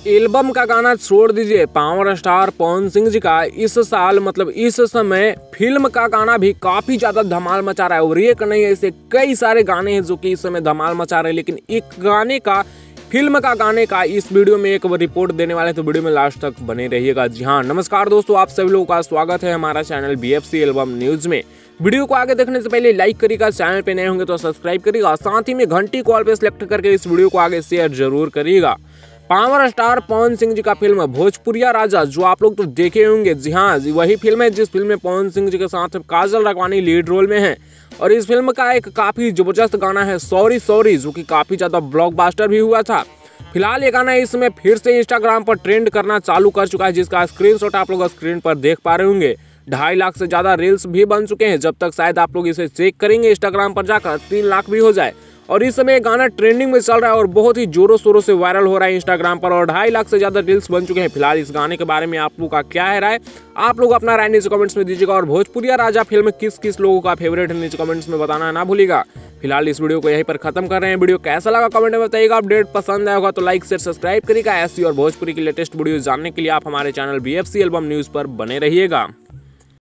Album का गाना छोड़ दीजिए, पावर स्टार पवन सिंह जी का इस साल मतलब इस समय फिल्म का गाना भी काफी ज्यादा धमाल मचा रहा है। और एक नहीं, ऐसे कई सारे गाने हैं जो कि इस समय धमाल मचा रहे हैं, लेकिन एक गाने का फिल्म का गाने का इस वीडियो में एक रिपोर्ट देने वाले, तो वीडियो में लास्ट तक बने रहिएगा। जी हाँ, नमस्कार दोस्तों, आप सभी लोगों का स्वागत है हमारा चैनल BFC एल्बम न्यूज में। वीडियो को आगे देखने से पहले लाइक करिएगा, चैनल पे नए होंगे तो सब्सक्राइब करिएगा, साथ ही में घंटी कॉल पे सिलेक्ट करके इस वीडियो को आगे शेयर जरूर करिएगा। पावर स्टार पवन सिंह जी का फिल्म भोजपुरिया राजा, जो आप लोग तो देखे होंगे, जी हाँ वही फिल्म है जिस फिल्म में पवन सिंह जी के साथ काजल राघवानी लीड रोल में है। और इस फिल्म का एक काफी जबरदस्त गाना है सॉरी सॉरी, जो कि काफी ज्यादा ब्लॉकबस्टर भी हुआ था। फिलहाल ये गाना इस समय फिर से इंस्टाग्राम पर ट्रेंड करना चालू कर चुका है, जिसका स्क्रीनशॉट आप लोग स्क्रीन पर देख पा रहे होंगे। 2.5 लाख से ज्यादा रील्स भी बन चुके हैं। जब तक शायद आप लोग इसे चेक करेंगे इंस्टाग्राम पर जाकर 3 लाख भी हो जाए। और इस समय गाना ट्रेंडिंग में चल रहा है और बहुत ही जोरों शोरों से वायरल हो रहा है इंस्टाग्राम पर, और 2.5 लाख से ज्यादा रील्स बन चुके हैं। फिलहाल इस गाने के बारे में आप लोगों का क्या है राय, आप लोग अपना राय नीचे कमेंट्स में दीजिएगा। और भोजपुरिया राजा फिल्म किस किस लोगों का फेवरेट है नीचे कमेंट्स में बताना ना भूलिएगा। फिलहाल इस वीडियो को यहीं पर खत्म कर रहे हैं। वीडियो कैसा लगा कमेंट में बताइएगा। अपडेट पसंद आया होगा तो लाइक शेयर सब्सक्राइब करिएगा। ऐसी और भोजपुरी की लेटेस्ट वीडियो जानने के लिए आप हमारे चैनल BFC एल्बम न्यूज पर बने रहिएगा।